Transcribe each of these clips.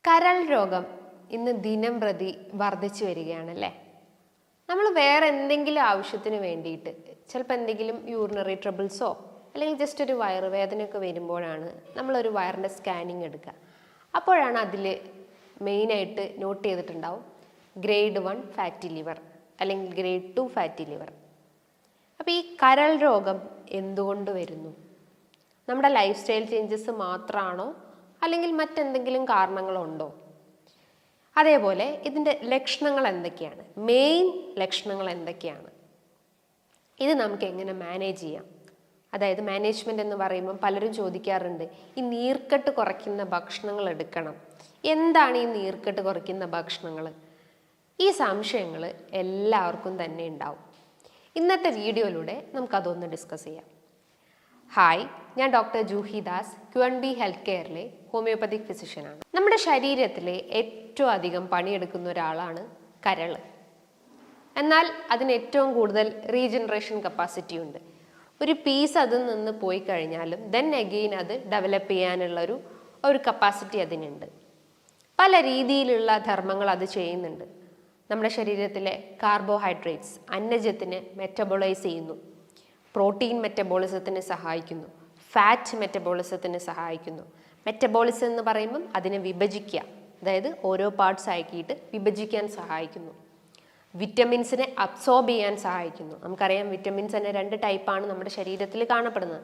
കരൾ രോഗം ഇന്ന് ദിനം പ്രതി വർദ്ധിച്ചു വരികയാണല്ലേ. നമ്മൾ വേറെ എന്തെങ്കിലും ആവശ്യത്തിന് വേണ്ടിയിട്ട് ചിലപ്പോൾ എന്തെങ്കിലും യൂറിനറി ട്രബിൾസോ അല്ലെങ്കിൽ ജസ്റ്റ് ഒരു വയറുവേദനയൊക്കെ വരുമ്പോഴാണ് നമ്മളൊരു വയറിൻ്റെ സ്കാനിങ് എടുക്കുക. അപ്പോഴാണ് അതിൽ മെയിനായിട്ട് നോട്ട് ചെയ്തിട്ടുണ്ടാവും ഗ്രേഡ് 1 ഫാറ്റി ലിവർ അല്ലെങ്കിൽ ഗ്രേഡ് 2 ഫാറ്റി ലിവർ. അപ്പോൾ ഈ കരൾ രോഗം എന്തുകൊണ്ട് വരുന്നു? നമ്മുടെ ലൈഫ് സ്റ്റൈൽ ചേഞ്ചസ് മാത്രമാണോ അല്ലെങ്കിൽ മറ്റെന്തെങ്കിലും കാരണങ്ങളുണ്ടോ? അതേപോലെ ഇതിൻ്റെ ലക്ഷണങ്ങൾ എന്തൊക്കെയാണ്, മെയിൻ ലക്ഷണങ്ങൾ എന്തൊക്കെയാണ്, ഇത് നമുക്ക് എങ്ങനെ മാനേജ് ചെയ്യാം? അതായത് മാനേജ്മെൻറ്റ് എന്ന് പറയുമ്പം പലരും ചോദിക്കാറുണ്ട്, ഈ നീർക്കെട്ട് കുറയ്ക്കുന്ന ഭക്ഷണങ്ങൾ എടുക്കണം. എന്താണ് ഈ നീർക്കെട്ട് കുറയ്ക്കുന്ന ഭക്ഷണങ്ങൾ? ഈ സംശയങ്ങൾ എല്ലാവർക്കും തന്നെ ഉണ്ടാവും. ഇന്നത്തെ വീഡിയോയിലൂടെ നമുക്കതൊന്ന് ഡിസ്കസ് ചെയ്യാം. ഹായ്, ഞാൻ doctor Juhi Das, QNB health കെയറിലെ ഹോമിയോപ്പതിക് ഫിസിഷ്യനാണ്. നമ്മുടെ ശരീരത്തിലെ ഏറ്റവും അധികം പണിയെടുക്കുന്ന ഒരാളാണ് കരൾ. എന്നാൽ അതിന് ഏറ്റവും കൂടുതൽ റീജനറേഷൻ കപ്പാസിറ്റി ഉണ്ട്. ഒരു പീസ് അതിൽ നിന്ന് പോയി കഴിഞ്ഞാലും ദെൻ അഗെയിൻ അത് ഡെവലപ്പ് ചെയ്യാനുള്ള ഒരു കപ്പാസിറ്റി അതിനുണ്ട്. പല രീതിയിലുള്ള ധർമ്മങ്ങൾ അത് ചെയ്യുന്നുണ്ട്. നമ്മുടെ ശരീരത്തിലെ കാർബോഹൈഡ്രേറ്റ്സ് അന്നജത്തിനെ മെറ്റബോളൈസ് ചെയ്യുന്നു, പ്രോട്ടീൻ മെറ്റബോളിസത്തിന് സഹായിക്കുന്നു, ഫാറ്റ് മെറ്റബോളിസത്തിന് സഹായിക്കുന്നു. മെറ്റബോളിസം എന്ന് പറയുമ്പം അതിനെ വിഭജിക്കുക, അതായത് ഓരോ പാർട്സ് ആക്കിയിട്ട് വിഭജിക്കാൻ സഹായിക്കുന്നു. വിറ്റമിൻസിനെ അബ്സോർബ് ചെയ്യാൻ സഹായിക്കുന്നു. നമുക്കറിയാം വിറ്റമിൻസ് തന്നെ 2 ടൈപ്പാണ് നമ്മുടെ ശരീരത്തിൽ കാണപ്പെടുന്നത്.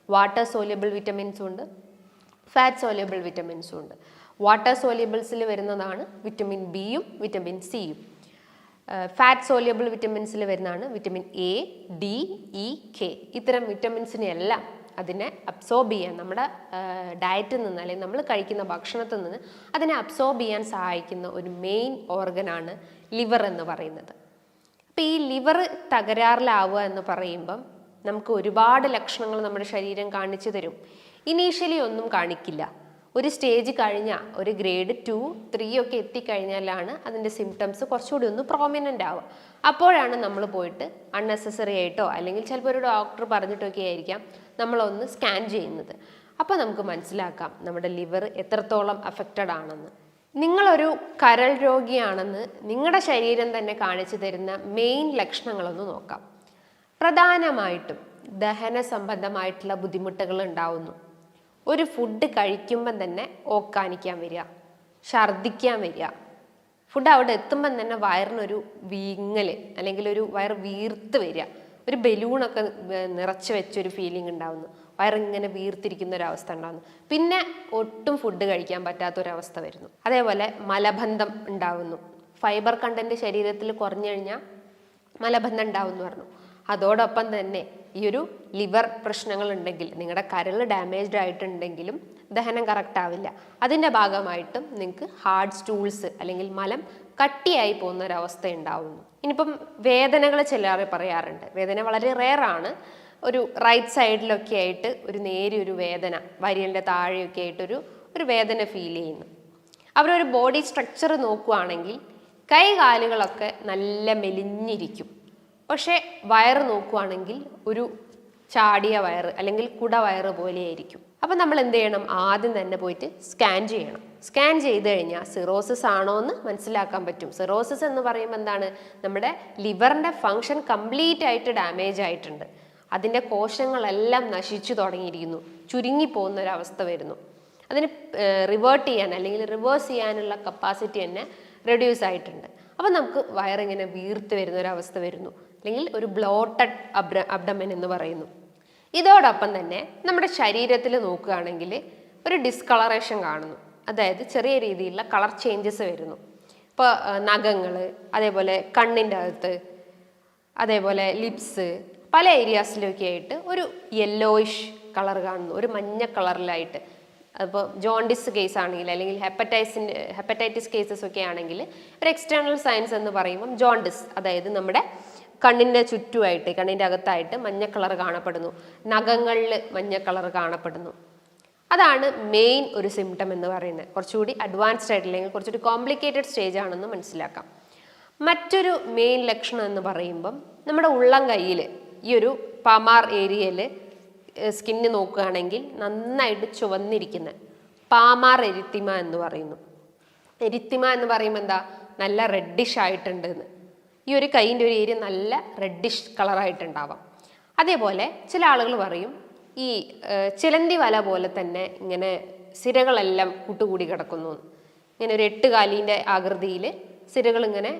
വാട്ടർ സോല്യബിൾ വിറ്റമിൻസും ഉണ്ട്, ഫാറ്റ് സോല്യബിൾ വിറ്റമിൻസും ഉണ്ട്. വാട്ടർ സോല്യബിൾസിൽ വരുന്നതാണ് വിറ്റമിൻ ബിയും വിറ്റമിൻ സിയും. ഫാറ്റ് സോല്യബിൾ വിറ്റമിൻസിൽ വരുന്നതാണ് vitamin A, D, E, K. ഇത്തരം വിറ്റമിൻസിനെല്ലാം അതിനെ അബ്സോർബ് ചെയ്യാൻ നമ്മുടെ ഡയറ്റിൽ നിന്ന് അല്ലെങ്കിൽ നമ്മൾ കഴിക്കുന്ന ഭക്ഷണത്തിൽ നിന്ന് അതിനെ അബ്സോർബ് ചെയ്യാൻ സഹായിക്കുന്ന ഒരു മെയിൻ ഓർഗനാണ് ലിവർ എന്ന് പറയുന്നത്. അപ്പോൾ ഈ ലിവർ തകരാറിലാവുക എന്ന് പറയുമ്പം നമുക്ക് ഒരുപാട് ലക്ഷണങ്ങൾ നമ്മുടെ ശരീരം കാണിച്ചു തരും. ഇനീഷ്യലി ഒന്നും കാണിക്കില്ല. ഒരു സ്റ്റേജ് കഴിഞ്ഞാൽ ഒരു ഗ്രേഡ് 2, 3 ഒക്കെ എത്തിക്കഴിഞ്ഞാലാണ് അതിൻ്റെ സിംറ്റംസ് കുറച്ചുകൂടി ഒന്ന് പ്രോമിനൻ്റ് ആവുക. അപ്പോഴാണ് നമ്മൾ പോയിട്ട് അൺനെസസറി ആയിട്ടോ അല്ലെങ്കിൽ ചിലപ്പോൾ ഒരു ഡോക്ടർ പറഞ്ഞിട്ടൊക്കെ ആയിരിക്കാം നമ്മളൊന്ന് സ്കാൻ ചെയ്യുന്നത്. അപ്പോൾ നമുക്ക് മനസ്സിലാക്കാം നമ്മുടെ ലിവർ എത്രത്തോളം അഫക്റ്റഡ് ആണെന്ന്. നിങ്ങളൊരു കരൾ രോഗിയാണെന്ന് നിങ്ങളുടെ ശരീരം തന്നെ കാണിച്ചു തരുന്ന മെയിൻ ലക്ഷണങ്ങളൊന്ന് നോക്കാം. പ്രധാനമായിട്ടും ദഹന സംബന്ധമായിട്ടുള്ള ബുദ്ധിമുട്ടുകൾ ഉണ്ടാവുന്നു. ഒരു ഫുഡ് കഴിക്കുമ്പം തന്നെ ഓക്കാനിക്കാൻ വരിക, ഛർദ്ദിക്കാൻ വരിക. ഫുഡ് അവിടെ എത്തുമ്പം തന്നെ വയറിനൊരു വീങ്ങൽ അല്ലെങ്കിൽ ഒരു വയറ് വീർത്ത് വരിക, ഒരു ബലൂണൊക്കെ നിറച്ച് വെച്ചൊരു ഫീലിംഗ് ഉണ്ടാവുന്നു, വയറിങ്ങനെ വീർത്തിരിക്കുന്ന ഒരവസ്ഥ ഉണ്ടാകുന്നു. പിന്നെ ഒട്ടും ഫുഡ് കഴിക്കാൻ പറ്റാത്തൊരവസ്ഥ വരുന്നു. അതേപോലെ മലബന്ധം ഉണ്ടാവുന്നു. ഫൈബർ കണ്ടന്റ് ശരീരത്തിൽ കുറഞ്ഞു കഴിഞ്ഞാൽ മലബന്ധം ഉണ്ടാവും എന്ന് പറഞ്ഞു. അതോടൊപ്പം തന്നെ ഈ ഒരു ലിവർ പ്രശ്നങ്ങൾ ഉണ്ടെങ്കിൽ, നിങ്ങളുടെ കരൾ ഡാമേജ്ഡ് ആയിട്ടുണ്ടെങ്കിലും ദഹനം കറക്റ്റ് ആവില്ല. അതിൻ്റെ ഭാഗമായിട്ടും നിങ്ങൾക്ക് ഹാർഡ് സ്റ്റൂൾസ് അല്ലെങ്കിൽ മലം കട്ടിയായി പോകുന്ന ഒരവസ്ഥ ഉണ്ടാവുന്നു. ഇനിയിപ്പം വേദനകൾ ചിലരെ പറയാറുണ്ട്. വേദന വളരെ റെയറാണ്. ഒരു റൈറ്റ് സൈഡിലൊക്കെ ആയിട്ട് ഒരു നേരിയൊരു വേദന, വരിയലിൻ്റെ താഴെയൊക്കെ ആയിട്ടൊരു വേദന ഫീൽ ചെയ്യുന്നു. അവരൊരു ബോഡി സ്ട്രക്ചർ നോക്കുകയാണെങ്കിൽ കൈ കാലുകളൊക്കെ നല്ല മെലിഞ്ഞിരിക്കും. പക്ഷേ വയറ് നോക്കുകയാണെങ്കിൽ ഒരു ചാടിയ വയറ് അല്ലെങ്കിൽ കുട വയറ് പോലെയായിരിക്കും. അപ്പം നമ്മൾ എന്ത് ചെയ്യണം? ആദ്യം തന്നെ പോയിട്ട് സ്കാൻ ചെയ്യണം. സ്കാൻ ചെയ്ത് കഴിഞ്ഞാൽ സിറോസിസ് ആണോ എന്ന് മനസ്സിലാക്കാൻ പറ്റും. സിറോസിസ് എന്ന് പറയുമ്പോൾ എന്താണ്? നമ്മുടെ ലിവറിൻ്റെ ഫങ്ഷൻ കംപ്ലീറ്റ് ആയിട്ട് ഡാമേജ് ആയിട്ടുണ്ട്. അതിൻ്റെ കോശങ്ങളെല്ലാം നശിച്ചു തുടങ്ങിയിരിക്കുന്നു, ചുരുങ്ങിപ്പോകുന്ന ഒരവസ്ഥ വരുന്നു. അതിന് റിവേർട്ട് ചെയ്യാൻ അല്ലെങ്കിൽ റിവേഴ്സ് ചെയ്യാനുള്ള കപ്പാസിറ്റി തന്നെ റെഡ്യൂസ് ആയിട്ടുണ്ട്. അപ്പം നമുക്ക് വയറിങ്ങനെ വീർത്ത് വരുന്ന ഒരവസ്ഥ വരുന്നു, അല്ലെങ്കിൽ ഒരു ബ്ലോട്ടഡ് അബ്ഡമൻ എന്ന് പറയുന്നു. ഇതോടൊപ്പം തന്നെ നമ്മുടെ ശരീരത്തിൽ നോക്കുകയാണെങ്കിൽ ഒരു ഡിസ്കളറേഷൻ കാണുന്നു. അതായത് ചെറിയ രീതിയിലുള്ള കളർ ചേഞ്ചസ് വരുന്നു. ഇപ്പോൾ നഖങ്ങൾ, അതേപോലെ കണ്ണിൻ്റെ അകത്ത്, അതേപോലെ ലിപ്സ്, പല ഏരിയാസിലൊക്കെ ആയിട്ട് ഒരു യെല്ലോയിഷ് കളർ കാണുന്നു, ഒരു മഞ്ഞ കളറിലായിട്ട്. അപ്പോൾ ജോണ്ടിസ് കേസ് ആണെങ്കിൽ അല്ലെങ്കിൽ ഹെപ്പറ്റൈറ്റിസ് കേസസ് ഒക്കെ ആണെങ്കിൽ ഒരു എക്സ്റ്റേണൽ സയൻസ് എന്ന് പറയുമ്പം ജോണ്ടിസ്, അതായത് നമ്മുടെ കണ്ണിൻ്റെ ചുറ്റുമായിട്ട്, കണ്ണിൻ്റെ അകത്തായിട്ട് മഞ്ഞ കളർ കാണപ്പെടുന്നു, നഖങ്ങളിൽ മഞ്ഞ കളർ കാണപ്പെടുന്നു. അതാണ് മെയിൻ ഒരു സിംറ്റം എന്ന് പറയുന്നത്. കുറച്ചുകൂടി അഡ്വാൻസ്ഡ് ആയിട്ട് അല്ലെങ്കിൽ കുറച്ചുകൂടി കോംപ്ലിക്കേറ്റഡ് സ്റ്റേജ് ആണെന്ന് മനസ്സിലാക്കാം. മറ്റൊരു മെയിൻ ലക്ഷണം എന്ന് പറയുമ്പം നമ്മുടെ ഉള്ളം കയ്യിൽ ഈ ഒരു പമാർ ഏരിയയിൽ സ്കിന്ന് നോക്കുകയാണെങ്കിൽ നന്നായിട്ട് ചുവന്നിരിക്കുന്ന പാമാർ എരിത്തിമ എന്ന് പറയുന്നു. എരിത്തിമ എന്ന് പറയുമ്പോൾ എന്താ, നല്ല റെഡിഷ് ആയിട്ടുണ്ട് എന്ന്. ഈ ഒരു കൈയിൻ്റെ ഒരു ഏരിയ നല്ല റെഡിഷ് കളറായിട്ടുണ്ടാവാം. അതേപോലെ ചില ആളുകൾ പറയും ഈ ചിലന്തി വല പോലെ തന്നെ ഇങ്ങനെ സിരകളെല്ലാം കൂട്ടുകൂടി കിടക്കുന്നു, ഇങ്ങനെ ഒരു 8 കാലിൻ്റെ ആകൃതിയിൽ സിരകൾ ഇങ്ങനെ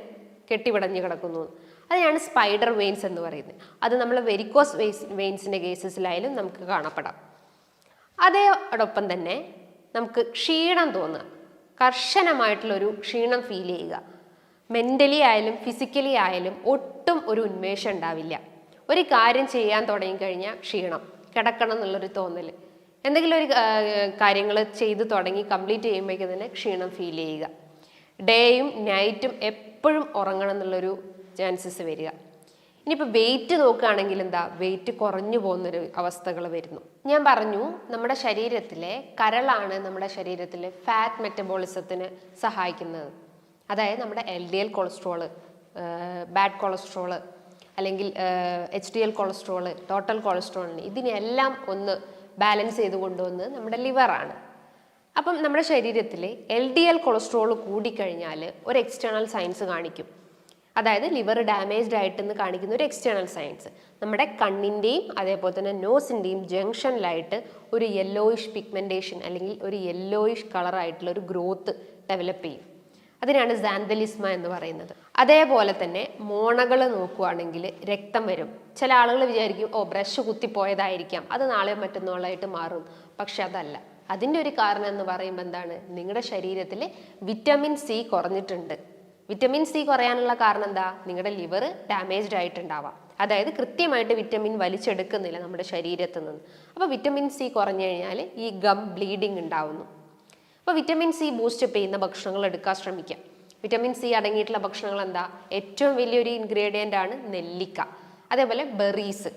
കെട്ടിപിടഞ്ഞ് കിടക്കുന്നു. അതിനാണ് സ്പൈഡർ വെയിൻസ് എന്ന് പറയുന്നത്. അത് നമ്മൾ വെരിക്കോസ് വെയിൻസിൻ്റെ കേസസിലായാലും നമുക്ക് കാണപ്പെടാം. അതോടൊപ്പം തന്നെ നമുക്ക് ക്ഷീണം തോന്നുക, കർശനമായിട്ടുള്ളൊരു ക്ഷീണം ഫീൽ ചെയ്യുക. മെൻ്റലി ആയാലും ഫിസിക്കലി ആയാലും ഒട്ടും ഒരു ഉന്മേഷം ഉണ്ടാവില്ല. ഒരു കാര്യം ചെയ്യാൻ തുടങ്ങിക്കഴിഞ്ഞാൽ ക്ഷീണം, കിടക്കണം എന്നുള്ളൊരു തോന്നൽ. എന്തെങ്കിലും ഒരു കാര്യങ്ങൾ ചെയ്ത് തുടങ്ങി കംപ്ലീറ്റ് ചെയ്യുമ്പോഴേക്കും തന്നെ ക്ഷീണം ഫീൽ ചെയ്യുക. ഡേയും നൈറ്റും എപ്പോഴും ഉറങ്ങണം എന്നുള്ളൊരു ചാൻസസ് വരിക. ഇനിയിപ്പോൾ വെയിറ്റ് നോക്കുകയാണെങ്കിൽ എന്താ, വെയിറ്റ് കുറഞ്ഞു പോകുന്നൊരു അവസ്ഥകൾ വരുന്നു. ഞാൻ പറഞ്ഞു നമ്മുടെ ശരീരത്തിലെ കരളാണ് നമ്മുടെ ശരീരത്തിലെ ഫാറ്റ് മെറ്റബോളിസത്തിന് സഹായിക്കുന്നത്. അതായത് നമ്മുടെ LDL കൊളസ്ട്രോള്, ബാഡ് കൊളസ്ട്രോള് അല്ലെങ്കിൽ HDL കൊളസ്ട്രോള്, ടോട്ടൽ കൊളസ്ട്രോളിന് ഇതിനെല്ലാം ഒന്ന് ബാലൻസ് ചെയ്ത് കൊണ്ടുവന്നത് നമ്മുടെ ലിവറാണ്. അപ്പം നമ്മുടെ ശരീരത്തിൽ LDL കൊളസ്ട്രോൾ കൂടിക്കഴിഞ്ഞാൽ ഒരു എക്സ്റ്റേണൽ സയൻസ് കാണിക്കും. അതായത് ലിവർ ഡാമേജ്ഡ് ആയിട്ടെന്ന് കാണിക്കുന്ന ഒരു എക്സ്റ്റേണൽ സയൻസ് നമ്മുടെ കണ്ണിൻ്റെയും അതേപോലെ തന്നെ നോസിൻ്റെയും ജംഗ്ഷനിലായിട്ട് ഒരു യെല്ലോയിഷ് പിഗ്മെൻറ്റേഷൻ അല്ലെങ്കിൽ ഒരു യെല്ലോയിഷ് കളറായിട്ടുള്ള ഒരു ഗ്രോത്ത് ഡെവലപ്പ് ചെയ്യും. അതിനാണ് സാന്തലിസ്മ എന്ന് പറയുന്നത്. അതേപോലെ തന്നെ മോണകൾ നോക്കുകയാണെങ്കിൽ രക്തം വരും. ചില ആളുകൾ വിചാരിക്കും ബ്രഷ് കുത്തിപ്പോയതായിരിക്കാം, അത് നാളെ മറ്റന്നാളായിട്ട് മാറും. പക്ഷെ അതല്ല. അതിൻ്റെ ഒരു കാരണം എന്ന് പറയുമ്പോൾ എന്താണ്, നിങ്ങളുടെ ശരീരത്തിൽ വിറ്റമിൻ സി കുറഞ്ഞിട്ടുണ്ട്. വിറ്റമിൻ സി കുറയാനുള്ള കാരണം എന്താ, നിങ്ങളുടെ ലിവർ ഡാമേജ്ഡ് ആയിട്ടുണ്ടാവാം. അതായത് കൃത്യമായിട്ട് വിറ്റമിൻ വലിച്ചെടുക്കുന്നില്ല നമ്മുടെ ശരീരത്തിൽ നിന്ന്. അപ്പോൾ വിറ്റമിൻ സി കുറഞ്ഞു കഴിഞ്ഞാൽ ഈ ഗം ബ്ലീഡിങ് ഉണ്ടാവുന്നു. അപ്പോൾ വിറ്റമിൻ സി ബൂസ്റ്റപ്പ് ചെയ്യുന്ന ഭക്ഷണങ്ങൾ എടുക്കാൻ ശ്രമിക്കാം. വിറ്റമിൻ സി അടങ്ങിയിട്ടുള്ള ഭക്ഷണങ്ങൾ എന്താ, ഏറ്റവും വലിയൊരു ഇൻഗ്രീഡിയൻ്റ് ആണ് നെല്ലിക്ക. അതേപോലെ ബെറീസ്,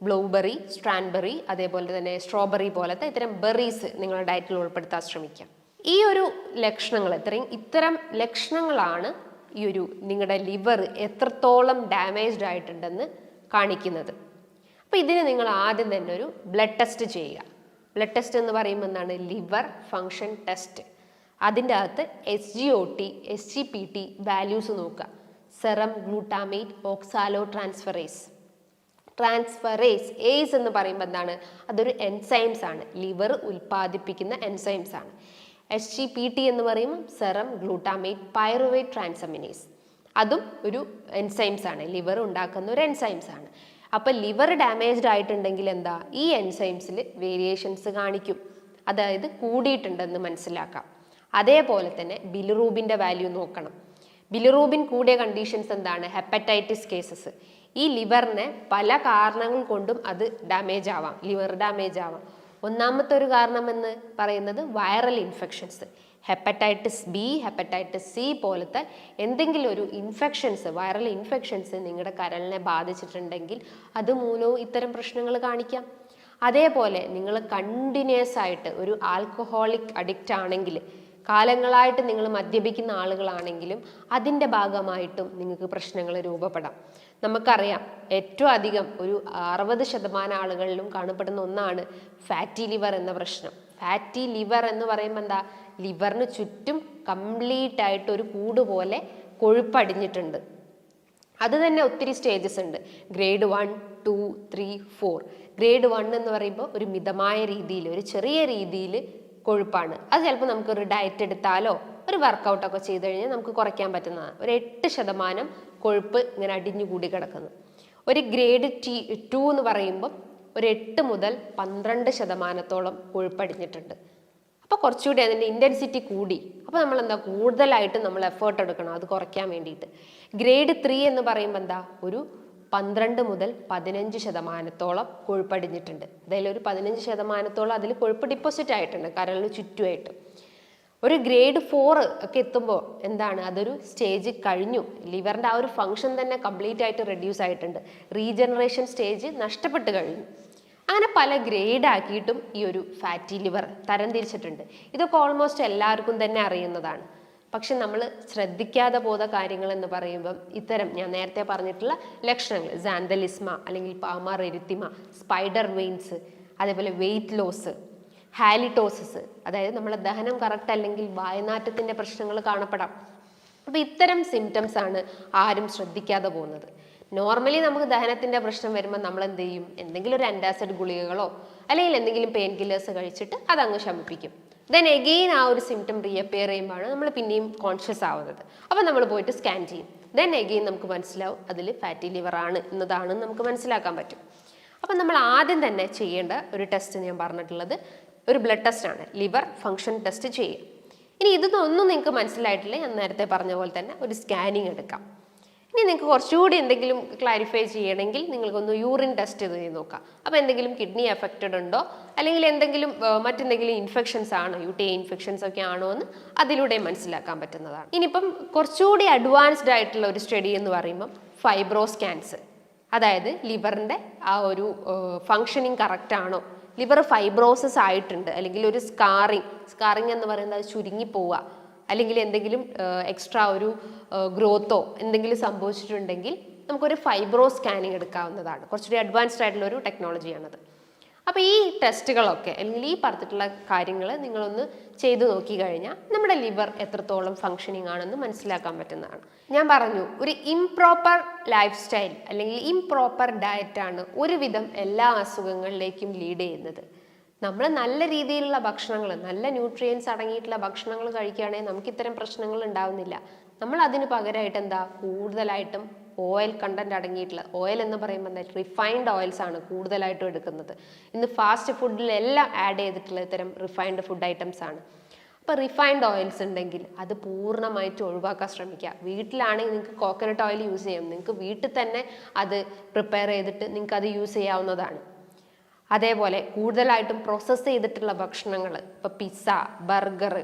ബ്ലൂബെറി, സ്ട്രാൻബെറി, അതേപോലെ തന്നെ സ്ട്രോബെറി പോലത്തെ ഇത്തരം ബെറീസ് നിങ്ങളുടെ ഡയറ്റിൽ ഉൾപ്പെടുത്താൻ ശ്രമിക്കാം. ഈ ഒരു ലക്ഷണങ്ങൾ, ഇത്തരം ലക്ഷണങ്ങളാണ് ഈ ഒരു നിങ്ങളുടെ ലിവർ എത്രത്തോളം ഡാമേജ്ഡ് ആയിട്ടുണ്ടെന്ന് കാണിക്കുന്നത്. അപ്പോൾ ഇതിന് നിങ്ങൾ ആദ്യം തന്നെ ഒരു ബ്ലഡ് ടെസ്റ്റ് ചെയ്യുക. ബ്ലഡ് ടെസ്റ്റ് എന്ന് പറയുമ്പോൾ എന്താണ്, ലിവർ ഫങ്ഷൻ ടെസ്റ്റ്. അതിൻ്റെ അകത്ത് SGOT, SGPT വാല്യൂസ് നോക്കുക. സെറം ഗ്ലൂട്ടാമേറ്റ് ഓക്സാലോ ട്രാൻസ്ഫറേസ് ഏസ് എന്ന് പറയുമ്പോൾ എന്താണ്, അതൊരു എൻസൈംസ് ആണ്, ലിവർ ഉൽപ്പാദിപ്പിക്കുന്ന എൻസൈംസ് ആണ്. SGPT എന്ന് പറയുമ്പോൾ സെറം ഗ്ലൂട്ടാമേറ്റ് പൈറുവേറ്റ് ട്രാൻസമിനേസ്, അതും ഒരു എൻസൈംസ് ആണ്, ലിവർ ഉണ്ടാക്കുന്ന ഒരു എൻസൈംസ് ആണ്. അപ്പോൾ ലിവർ ഡാമേജ്ഡ് ആയിട്ടുണ്ടെങ്കിൽ എന്താ, ഈ എൻസൈംസിൽ വേരിയേഷൻസ് കാണിക്കും, അതായത് കൂടിയിട്ടുണ്ടെന്ന് മനസ്സിലാക്കാം. അതേപോലെ തന്നെ ബിലിറൂബിൻ്റെ വാല്യൂ നോക്കണം. ബിലിറൂബിൻ കൂടിയ കണ്ടീഷൻസ് എന്താണ്, ഹെപ്പറ്റൈറ്റിസ് കേസസ്. ഈ ലിവറിനെ പല കാരണങ്ങൾ കൊണ്ടും അത് ഡാമേജ് ആവാം, ലിവർ ഡാമേജ് ആവാം. ഒന്നാമത്തെ ഒരു കാരണം എന്ന് പറയുന്നത് viral infections, hepatitis B, hepatitis C പോലത്തെ എന്തെങ്കിലും ഒരു ഇൻഫെക്ഷൻസ്, വൈറൽ ഇൻഫെക്ഷൻസ് നിങ്ങളുടെ കരളിനെ ബാധിച്ചിട്ടുണ്ടെങ്കിൽ അത് മൂലവും ഇത്തരം പ്രശ്നങ്ങൾ കാണിക്കാം. അതേപോലെ നിങ്ങൾ കണ്ടിന്യൂസ് ആയിട്ട് ഒരു ആൽക്കഹോളിക് അഡിക്റ്റ് ആണെങ്കിൽ, കാലങ്ങളായിട്ട് നിങ്ങൾ മദ്യപിക്കുന്ന ആളുകളാണെങ്കിലും അതിൻ്റെ ഭാഗമായിട്ടും നിങ്ങൾക്ക് പ്രശ്നങ്ങൾ രൂപപ്പെടാം. നമുക്കറിയാം ഏറ്റവും അധികം ഒരു 60% ആളുകളിലും കാണപ്പെടുന്ന ഒന്നാണ് ഫാറ്റി ലിവർ എന്ന പ്രശ്നം. ഫാറ്റി ലിവർ എന്ന് പറയുമ്പോൾ എന്താ, ലിവറിന് ചുറ്റും കംപ്ലീറ്റ് ആയിട്ട് ഒരു കൂട് പോലെ കൊഴുപ്പടിഞ്ഞിട്ടുണ്ട്. അത് തന്നെ ഒത്തിരി സ്റ്റേജസ് ഉണ്ട്. ഗ്രേഡ് 1, 2, 3, 4. ഗ്രേഡ് 1 എന്ന് പറയുമ്പോൾ ഒരു മിതമായ രീതിയിൽ, ഒരു ചെറിയ രീതിയിൽ കൊഴുപ്പാണ്. അത് ചിലപ്പോൾ നമുക്കൊരു ഡയറ്റ് എടുത്താലോ ഒരു വർക്കൗട്ടൊക്കെ ചെയ്ത് കഴിഞ്ഞാൽ നമുക്ക് കുറയ്ക്കാൻ പറ്റുന്നതാണ്. ഒരു 8% കൊഴുപ്പ് ഇങ്ങനെ അടിഞ്ഞുകൂടി കിടക്കുന്നു. ഒരു ഗ്രേഡ് 2 എന്ന് പറയുമ്പോൾ ഒരു 8 മുതൽ 12% കൊഴുപ്പടിഞ്ഞിട്ടുണ്ട്. അപ്പോൾ കുറച്ചുകൂടി അതിൻ്റെ ഇൻറ്റൻസിറ്റി കൂടി. അപ്പോൾ നമ്മൾ എന്താ, കൂടുതലായിട്ട് നമ്മൾ എഫേർട്ട് എടുക്കണം അത് കുറയ്ക്കാൻ വേണ്ടിയിട്ട്. ഗ്രേഡ് 3 എന്ന് പറയുമ്പോൾ എന്താ, ഒരു 12 മുതൽ 15% കൊഴുപ്പടിഞ്ഞിട്ടുണ്ട്. അതായത് ഒരു 15% അതിൽ കൊഴുപ്പ് ഡിപ്പോസിറ്റ് ആയിട്ടുണ്ട് കരളിന് ചുറ്റുമായിട്ട്. ഒരു ഗ്രേഡ് 4 ഒക്കെ എത്തുമ്പോൾ എന്താണ്, അതൊരു സ്റ്റേജ് കഴിഞ്ഞു, ലിവറിൻ്റെ ആ ഒരു ഫങ്ഷൻ തന്നെ കംപ്ലീറ്റ് ആയിട്ട് റെഡ്യൂസ് ആയിട്ടുണ്ട്, റീജനറേഷൻ സ്റ്റേജ് നഷ്ടപ്പെട്ട് കഴിഞ്ഞു. അങ്ങനെ പല ഗ്രേഡ് ആക്കിയിട്ടും ഈ ഒരു ഫാറ്റി ലിവർ തരംതിരിച്ചിട്ടുണ്ട്. ഇതൊക്കെ ഓൾമോസ്റ്റ് എല്ലാവർക്കും തന്നെ അറിയുന്നതാണ്. പക്ഷെ നമ്മൾ ശ്രദ്ധിക്കാതെ പോയ കാര്യങ്ങൾ എന്ന് പറയുമ്പം ഇത്തരം ഞാൻ നേരത്തെ പറഞ്ഞിട്ടുള്ള ലക്ഷണങ്ങൾ, സാന്തലിസ്മ അല്ലെങ്കിൽ പാമാർ എരിത്തിമ, സ്പൈഡർ വെയിൻസ്, അതേപോലെ വെയിറ്റ് ലോസ്, ഹാലിറ്റോസിസ്, അതായത് നമ്മുടെ ദഹനം കറക്റ്റ് അല്ലെങ്കിൽ വായനാറ്റത്തിൻ്റെ പ്രശ്നങ്ങൾ കാണപ്പെടാം. അപ്പോൾ ഇത്തരം സിംറ്റംസ് ആണ് ആരും ശ്രദ്ധിക്കാതെ പോകുന്നത്. നോർമലി നമുക്ക് ദഹനത്തിൻ്റെ പ്രശ്നം വരുമ്പോൾ നമ്മൾ എന്ത് ചെയ്യും? എന്തെങ്കിലും ഒരു ആൻറ്റാസിഡ് ഗുളികകളോ അല്ലെങ്കിൽ എന്തെങ്കിലും പെയിൻ കില്ലേഴ്സ് കഴിച്ചിട്ട് അതങ്ങ് ശമിപ്പിക്കും. ദെൻ എഗെയിൻ ആ ഒരു സിംറ്റം റീഅപ്പിയർ ചെയ്യുമ്പോഴാണ് നമ്മൾ പിന്നെയും കോൺഷ്യസ് ആവുന്നത്. അപ്പോൾ നമ്മൾ പോയിട്ട് സ്കാൻ ചെയ്യും. ദെൻ എഗെയിൻ നമുക്ക് മനസ്സിലാവും അതിൽ ഫാറ്റി ലിവർ ആണ് എന്നതാണെന്ന് നമുക്ക് മനസ്സിലാക്കാൻ പറ്റും. അപ്പം നമ്മൾ ആദ്യം തന്നെ ചെയ്യേണ്ട ഒരു ടെസ്റ്റ് ഞാൻ പറഞ്ഞിട്ടുള്ളത് ഒരു ബ്ലഡ് ടെസ്റ്റാണ്, ലിവർ ഫങ്ഷൻ ടെസ്റ്റ് ചെയ്യുക. ഇനി ഇതൊന്നും നിങ്ങൾക്ക് മനസ്സിലായിട്ടില്ല, ഞാൻ നേരത്തെ പറഞ്ഞ പോലെ തന്നെ ഒരു സ്കാനിങ് എടുക്കാം. ഇനി നിങ്ങൾക്ക് കുറച്ചുകൂടി എന്തെങ്കിലും ക്ലാരിഫൈ ചെയ്യണമെങ്കിൽ നിങ്ങൾക്കൊന്ന് യൂറിൻ ടെസ്റ്റ് ചെയ്ത് നോക്കാം. അപ്പോൾ എന്തെങ്കിലും കിഡ്നി എഫക്റ്റഡ് ഉണ്ടോ അല്ലെങ്കിൽ എന്തെങ്കിലും മറ്റെന്തെങ്കിലും ഇൻഫെക്ഷൻസ് ആണോ, UTI ഇൻഫെക്ഷൻസ് ഒക്കെ ആണോ എന്ന് അതിലൂടെ മനസ്സിലാക്കാൻ പറ്റുന്നതാണ്. ഇനിയിപ്പം കുറച്ചുകൂടി അഡ്വാൻസ്ഡ് ആയിട്ടുള്ള ഒരു സ്റ്റഡി എന്ന് പറയുമ്പം ഫൈബ്രോസ്കാൻസ്, അതായത് ലിവറിൻ്റെ ആ ഒരു ഫങ്ഷനിങ് കറക്റ്റ് ആണോ, ലിവർ ഫൈബ്രോസിസ് ആയിട്ടുണ്ട് അല്ലെങ്കിൽ ഒരു സ്കാറിങ് എന്ന് പറയുന്നത് അത് ചുരുങ്ങി പോവുക അല്ലെങ്കിൽ എന്തെങ്കിലും എക്സ്ട്രാ ഒരു ഗ്രോത്തോ എന്തെങ്കിലും സംഭവിച്ചിട്ടുണ്ടെങ്കിൽ നമുക്കൊരു ഫൈബ്രോ സ്കാനിങ് എടുക്കാവുന്നതാണ്. കുറച്ചുകൂടി അഡ്വാൻസ്ഡ് ആയിട്ടുള്ള ഒരു ടെക്നോളജിയാണത്. അപ്പോൾ ഈ ടെസ്റ്റുകളൊക്കെ അല്ലെങ്കിൽ ഈ പറഞ്ഞിട്ടുള്ള കാര്യങ്ങൾ നിങ്ങളൊന്ന് ചെയ്തു നോക്കി കഴിഞ്ഞാൽ നമ്മുടെ ലിവർ എത്രത്തോളം ഫങ്ഷനിങ് ആണെന്ന് മനസ്സിലാക്കാൻ പറ്റുന്നതാണ്. ഞാൻ പറഞ്ഞു, ഒരു ഇംപ്രോപ്പർ ലൈഫ് സ്റ്റൈൽ അല്ലെങ്കിൽ ഇംപ്രോപ്പർ ഡയറ്റാണ് ഒരുവിധം എല്ലാ അസുഖങ്ങളിലേക്കും ലീഡ് ചെയ്യുന്നത്. നമ്മൾ നല്ല രീതിയിലുള്ള ഭക്ഷണങ്ങൾ, നല്ല ന്യൂട്രിയൻസ് അടങ്ങിയിട്ടുള്ള ഭക്ഷണങ്ങൾ കഴിക്കുകയാണെങ്കിൽ നമുക്ക് ഇത്തരം പ്രശ്നങ്ങൾ ഉണ്ടാവുന്നില്ല. നമ്മൾ അതിന് പകരമായിട്ട് എന്താ കൂടുതലായിട്ടും ഓയിൽ കണ്ടന്റ് അടങ്ങിയിട്ടുള്ള, ഓയിൽ എന്ന് പറയുമ്പോൾ എന്താ റിഫൈൻഡ് ഓയിൽസ് ആണ് കൂടുതലായിട്ടും എടുക്കുന്നത്. ഇന്ന് ഫാസ്റ്റ് ഫുഡിലെല്ലാം ആഡ് ചെയ്തിട്ടുള്ള ഇത്തരം റിഫൈൻഡ് ഫുഡ് ഐറ്റംസ് ആണ്. അപ്പോൾ റിഫൈൻഡ് ഓയിൽസ് ഉണ്ടെങ്കിൽ അത് പൂർണ്ണമായിട്ട് ഒഴിവാക്കാൻ ശ്രമിക്കുക. വീട്ടിലാണെങ്കിൽ നിങ്ങൾക്ക് കോക്കനട്ട് ഓയിൽ യൂസ് ചെയ്യാം, നിങ്ങൾക്ക് വീട്ടിൽ തന്നെ അത് പ്രിപ്പയർ ചെയ്തിട്ട് നിങ്ങൾക്ക് അത് യൂസ് ചെയ്യാവുന്നതാണ്. അതേപോലെ കൂടുതലായിട്ടും പ്രോസസ്സ് ചെയ്തിട്ടുള്ള ഭക്ഷണങ്ങൾ, ഇപ്പോൾ pizza, burger,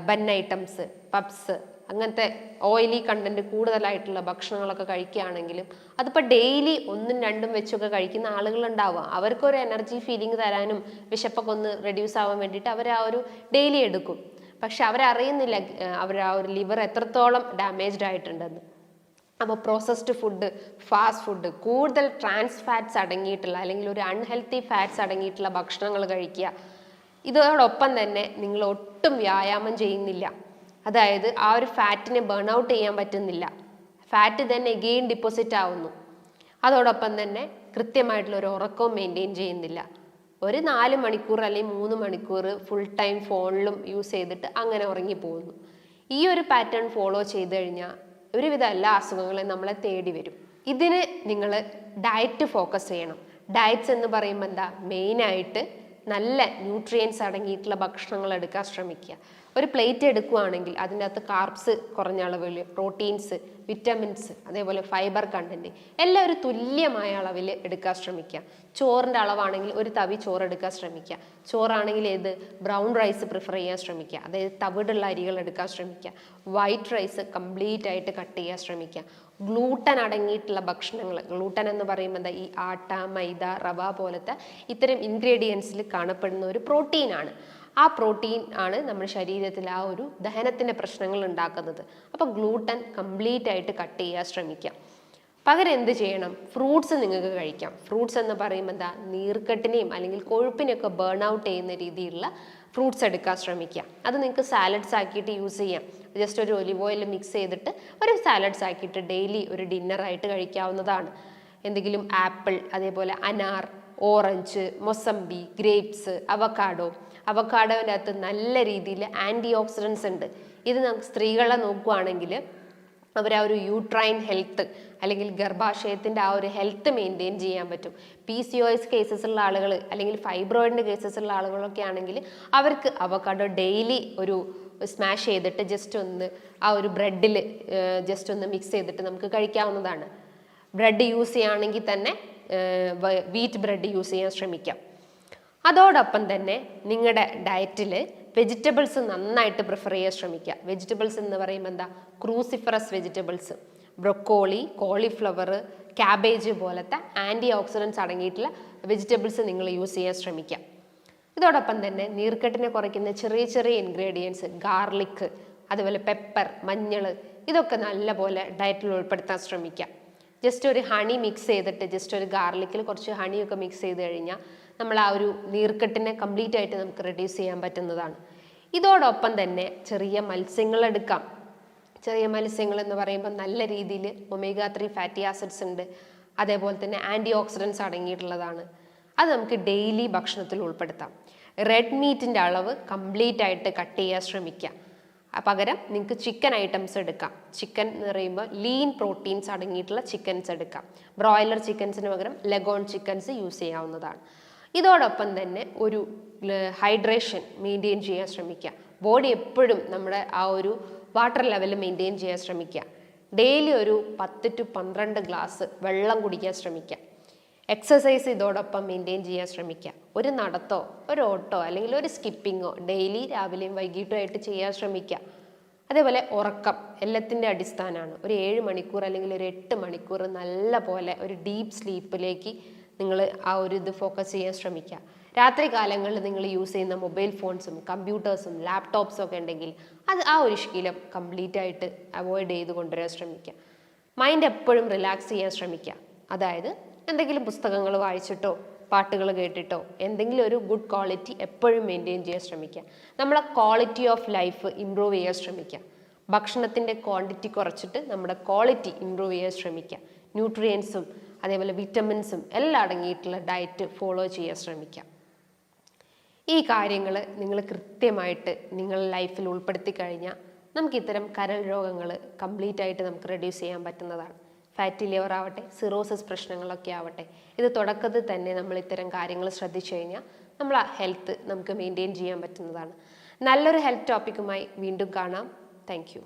bun items, puffs, അങ്ങനത്തെ ഓയിലി കണ്ടന്റ് കൂടുതലായിട്ടുള്ള ഭക്ഷണങ്ങളൊക്കെ കഴിക്കുകയാണെങ്കിലും അതിപ്പോൾ ഡെയിലി 1ഉം 2ഉം വെച്ചൊക്കെ കഴിക്കുന്ന ആളുകളുണ്ടാവുക. അവർക്കൊരു എനർജി ഫീലിംഗ് തരാനും വിശപ്പൊക്കെ ഒന്ന് റെഡ്യൂസ് ആവാൻ വേണ്ടിയിട്ട് അവർ ആ ഒരു ഡെയിലി എടുക്കും. പക്ഷെ അവരറിയുന്നില്ല അവർ ആ ഒരു ലിവർ എത്രത്തോളം ഡാമേജ്ഡ് ആയിട്ടുണ്ടെന്ന്. അപ്പോൾ പ്രോസസ്ഡ് ഫുഡ്, ഫാസ്റ്റ് ഫുഡ്, കൂടുതൽ ട്രാൻസ് ഫാറ്റ്സ് അടങ്ങിയിട്ടുള്ള അല്ലെങ്കിൽ ഒരു അൺഹെൽത്തി ഫാറ്റ്സ് അടങ്ങിയിട്ടുള്ള ഭക്ഷണങ്ങൾ കഴിക്കുക. ഇതോടൊപ്പം തന്നെ നിങ്ങൾ ഒട്ടും വ്യായാമം ചെയ്യുന്നില്ല, അതായത് ആ ഒരു ഫാറ്റിനെ ബേൺ ഔട്ട് ചെയ്യാൻ പറ്റുന്നില്ല, ഫാറ്റ് തന്നെ എഗെയിൻ ഡിപ്പോസിറ്റ് ആവുന്നു. അതോടൊപ്പം തന്നെ കൃത്യമായിട്ടുള്ള ഒരു ഉറക്കവും മെയിൻറ്റെയിൻ ചെയ്യുന്നില്ല. ഒരു 4 മണിക്കൂർ അല്ലെങ്കിൽ 3 മണിക്കൂർ ഫുൾ ടൈം ഫോണിലും യൂസ് ചെയ്തിട്ട് അങ്ങനെ ഉറങ്ങിപ്പോകുന്നു. ഈ ഒരു പാറ്റേൺ ഫോളോ ചെയ്ത് കഴിഞ്ഞാൽ ഒരുവിധ എല്ലാ അസുഖങ്ങളും നമ്മളെ തേടി വരും. ഇതിന് നിങ്ങൾ ഡയറ്റ് ഫോക്കസ് ചെയ്യണം. ഡയറ്റ്സ് എന്ന് പറയുമ്പോൾ എന്താ, മെയിനായിട്ട് നല്ല ന്യൂട്രിയൻസ് അടങ്ങിയിട്ടുള്ള ഭക്ഷണങ്ങൾ എടുക്കാൻ ശ്രമിക്കുക. ഒരു പ്ലേറ്റ് എടുക്കുകയാണെങ്കിൽ അതിൻ്റെ അകത്ത് കാർബ്സ് കുറഞ്ഞ അളവിൽ, പ്രോട്ടീൻസ്, വിറ്റമിൻസ്, അതേപോലെ ഫൈബർ കണ്ടന്റ് എല്ലാം ഒരു തുല്യമായ അളവിൽ എടുക്കാൻ ശ്രമിക്കുക. ചോറിൻ്റെ അളവാണെങ്കിൽ ഒരു തവി ചോറ് എടുക്കാൻ ശ്രമിക്കുക. ചോറാണെങ്കിൽ ഏത് ബ്രൗൺ റൈസ് പ്രിഫർ ചെയ്യാൻ ശ്രമിക്കുക, അതായത് തവിടുള്ള അരികൾ എടുക്കാൻ ശ്രമിക്കുക. വൈറ്റ് റൈസ് കംപ്ലീറ്റ് ആയിട്ട് കട്ട് ചെയ്യാൻ ശ്രമിക്കുക. ഗ്ലൂട്ടൻ അടങ്ങിയിട്ടുള്ള ഭക്ഷണങ്ങൾ, ഗ്ലൂട്ടൻ എന്ന് പറയുമ്പോൾ എന്താ, ഈ ആട്ട, മൈദ, റവ പോലത്തെ ഇത്തരം ഇൻഗ്രീഡിയൻസിൽ കാണപ്പെടുന്ന ഒരു പ്രോട്ടീനാണ്. ആ പ്രോട്ടീൻ ആണ് നമ്മുടെ ശരീരത്തിൽ ആ ഒരു ദഹനത്തിൻ്റെ പ്രശ്നങ്ങൾ ഉണ്ടാക്കുന്നത്. അപ്പോൾ ഗ്ലൂട്ടൻ കംപ്ലീറ്റ് ആയിട്ട് കട്ട് ചെയ്യാൻ ശ്രമിക്കാം. പകരം എന്ത് ചെയ്യണം, ഫ്രൂട്ട്സ് നിങ്ങൾക്ക് കഴിക്കാം. ഫ്രൂട്ട്സ് എന്ന് പറയുമ്പോൾ എന്താ, നീർക്കെട്ടിനെയും അല്ലെങ്കിൽ കൊഴുപ്പിനെയൊക്കെ ബേൺ ഔട്ട് ചെയ്യുന്ന രീതിയിലുള്ള ഫ്രൂട്ട്സ് എടുക്കാൻ ശ്രമിക്കുക. അത് നിങ്ങൾക്ക് സാലഡ്സ് ആക്കിയിട്ട് യൂസ് ചെയ്യാം. ജസ്റ്റ് ഒരു ഒലിവ് ഓയിൽ മിക്സ് ചെയ്തിട്ട് ഒരു സാലഡ്സ് ആക്കിയിട്ട് ഡെയിലി ഒരു ഡിന്നറായിട്ട് കഴിക്കാവുന്നതാണ്. എന്തെങ്കിലും ആപ്പിൾ, അതേപോലെ അനാർ, ഓറഞ്ച്, മൊസംബി, ഗ്രേപ്സ്, അവക്കാഡോൻ്റെ അകത്ത് നല്ല രീതിയിൽ ആൻറ്റി ഓക്സിഡൻസ് ഉണ്ട്. ഇത് നമുക്ക് സ്ത്രീകളെ നോക്കുകയാണെങ്കിൽ അവർ ആ ഒരു യൂട്രൈൻ ഹെൽത്ത് അല്ലെങ്കിൽ ഗർഭാശയത്തിൻ്റെ ആ ഒരു ഹെൽത്ത് മെയിൻറ്റെയിൻ ചെയ്യാൻ പറ്റും. PCOS കേസസ് ഉള്ള ആളുകൾ അല്ലെങ്കിൽ ഫൈബ്രോയിഡിൻ്റെ കേസസ് ഉള്ള ആളുകളൊക്കെ ആണെങ്കിൽ അവർക്ക് അവക്കാഡോ ഡെയിലി ഒരു സ്മാഷ് ചെയ്തിട്ട് ജസ്റ്റ് ഒന്ന് ആ ഒരു ബ്രെഡിൽ ജസ്റ്റ് ഒന്ന് മിക്സ് ചെയ്തിട്ട് നമുക്ക് കഴിക്കാവുന്നതാണ്. ബ്രെഡ് യൂസ് ചെയ്യുകയാണെങ്കിൽ തന്നെ വീറ്റ് ബ്രെഡ് യൂസ് ചെയ്യാൻ ശ്രമിക്കാം. അതോടൊപ്പം തന്നെ നിങ്ങളുടെ ഡയറ്റിൽ വെജിറ്റബിൾസ് നന്നായിട്ട് പ്രിഫർ ചെയ്യാൻ ശ്രമിക്കുക. വെജിറ്റബിൾസ് എന്ന് പറയുമ്പോൾ എന്താ, cruciferous vegetables, broccoli, cauliflower, cabbage പോലത്തെ ആൻറ്റി ഓക്സിഡൻസ് അടങ്ങിയിട്ടുള്ള വെജിറ്റബിൾസ് നിങ്ങൾ യൂസ് ചെയ്യാൻ ശ്രമിക്കുക. ഇതോടൊപ്പം തന്നെ നീർക്കെട്ടിനെ കുറയ്ക്കുന്ന ചെറിയ ചെറിയ ഇൻഗ്രീഡിയൻസ്, ഗാർലിക്, അതുപോലെ പെപ്പർ, മഞ്ഞൾ, ഇതൊക്കെ നല്ലപോലെ ഡയറ്റിൽ ഉൾപ്പെടുത്താൻ ശ്രമിക്കുക. ജസ്റ്റ് ഒരു ഹണി മിക്സ് ചെയ്തിട്ട്, ജസ്റ്റ് ഒരു ഗാർലിക്കിൽ കുറച്ച് ഹണിയൊക്കെ മിക്സ് ചെയ്ത് കഴിഞ്ഞാൽ നമ്മൾ ആ ഒരു നീർക്കെട്ടിനെ കംപ്ലീറ്റ് ആയിട്ട് നമുക്ക് റെഡ്യൂസ് ചെയ്യാൻ പറ്റുന്നതാണ്. ഇതോടൊപ്പം തന്നെ ചെറിയ മത്സ്യങ്ങൾ എടുക്കാം. ചെറിയ മത്സ്യങ്ങൾ എന്ന് പറയുമ്പോൾ നല്ല രീതിയിൽ ഒമേഗ 3 ഫാറ്റി ആസിഡ്സ് ഉണ്ട്, അതേപോലെ തന്നെ ആൻറ്റി ഓക്സിഡൻസ് അടങ്ങിയിട്ടുള്ളതാണ്. അത് നമുക്ക് ഡെയിലി ഭക്ഷണത്തിൽ ഉൾപ്പെടുത്താം. റെഡ് മീറ്റിൻ്റെ അളവ് കംപ്ലീറ്റ് ആയിട്ട് കട്ട് ചെയ്യാൻ ശ്രമിക്കുക. പകരം നിങ്ങൾക്ക് ചിക്കൻ ഐറ്റംസ് എടുക്കാം. ചിക്കൻ എന്ന് പറയുമ്പോൾ ലീൻ പ്രോട്ടീൻസ് അടങ്ങിയിട്ടുള്ള ചിക്കൻസ് എടുക്കാം. ബ്രോയിലർ ചിക്കൻസിന് പകരം ലെഗോൺ ചിക്കൻസ് യൂസ് ചെയ്യാവുന്നതാണ്. ഇതോടൊപ്പം തന്നെ ഒരു ഹൈഡ്രേഷൻ മെയിൻറ്റെയിൻ ചെയ്യാൻ ശ്രമിക്കുക. ബോഡി എപ്പോഴും നമ്മുടെ ആ ഒരു വാട്ടർ ലെവൽ മെയിൻറ്റെയിൻ ചെയ്യാൻ ശ്രമിക്കുക. ഡെയിലി ഒരു 10 to 12 ഗ്ലാസ് വെള്ളം കുടിക്കാൻ ശ്രമിക്കുക. എക്സസൈസ് ഇതോടൊപ്പം മെയിൻറ്റെയിൻ ചെയ്യാൻ ശ്രമിക്കുക. ഒരു നടത്തോ ഒരു ഓട്ടോ അല്ലെങ്കിൽ ഒരു സ്കിപ്പിങ്ങോ ഡെയിലി രാവിലെയും വൈകിട്ടും ആയിട്ട് ചെയ്യാൻ ശ്രമിക്കുക. അതേപോലെ ഉറക്കം എല്ലാത്തിൻ്റെ അടിസ്ഥാനമാണ്. ഒരു 7 മണിക്കൂർ അല്ലെങ്കിൽ ഒരു 8 മണിക്കൂർ നല്ല പോലെ ഒരു ഡീപ്പ് സ്ലീപ്പിലേക്ക് നിങ്ങൾ ആ ഒരു ഇത് ഫോക്കസ് ചെയ്യാൻ ശ്രമിക്കുക. രാത്രി കാലങ്ങളിൽ നിങ്ങൾ യൂസ് ചെയ്യുന്ന മൊബൈൽ ഫോൺസും കമ്പ്യൂട്ടേഴ്സും ലാപ്ടോപ്സും ഒക്കെ ഉണ്ടെങ്കിൽ അത് ആ ഒരു ശീലം കംപ്ലീറ്റ് ആയിട്ട് അവോയ്ഡ് ചെയ്ത് കൊണ്ടുവരാൻ ശ്രമിക്കുക. മൈൻഡ് എപ്പോഴും റിലാക്സ് ചെയ്യാൻ ശ്രമിക്കുക. അതായത് എന്തെങ്കിലും പുസ്തകങ്ങൾ വായിച്ചിട്ടോ പാട്ടുകൾ കേട്ടിട്ടോ എന്തെങ്കിലും ഒരു ഗുഡ് ക്വാളിറ്റി എപ്പോഴും മെയിൻറ്റെയിൻ ചെയ്യാൻ ശ്രമിക്കുക. നമ്മളെ ക്വാളിറ്റി ഓഫ് ലൈഫ് ഇമ്പ്രൂവ് ചെയ്യാൻ ശ്രമിക്കുക. ഭക്ഷണത്തിൻ്റെ ക്വാണ്ടിറ്റി കുറച്ചിട്ട് നമ്മുടെ ക്വാളിറ്റി ഇമ്പ്രൂവ് ചെയ്യാൻ ശ്രമിക്കുക. ന്യൂട്രിയൻസും അതേപോലെ വിറ്റമിൻസും എല്ലാം അടങ്ങിയിട്ടുള്ള ഡയറ്റ് ഫോളോ ചെയ്യാൻ ശ്രമിക്കുക. ഈ കാര്യങ്ങൾ നിങ്ങൾ കൃത്യമായിട്ട് നിങ്ങളുടെ ലൈഫിൽ ഉൾപ്പെടുത്തി കഴിഞ്ഞാൽ നമുക്ക് ഇത്തരം കരൾ രോഗങ്ങൾ കംപ്ലീറ്റ് ആയിട്ട് നമുക്ക് റെഡ്യൂസ് ചെയ്യാൻ പറ്റുന്നതാണ്. ഫാറ്റി ലിവർ ആവട്ടെ, സിറോസിസ് പ്രശ്നങ്ങളൊക്കെ ആവട്ടെ, ഇത് തുടക്കത്തിൽ തന്നെ നമ്മൾ ഇത്തരം കാര്യങ്ങൾ ശ്രദ്ധിച്ചു കഴിഞ്ഞാൽ നമ്മൾ ആ ഹെൽത്ത് നമുക്ക് മെയിൻറ്റെയിൻ ചെയ്യാൻ പറ്റുന്നതാണ്. നല്ലൊരു ഹെൽത്ത് ടോപ്പിക്കുമായി വീണ്ടും കാണാം. Thank you.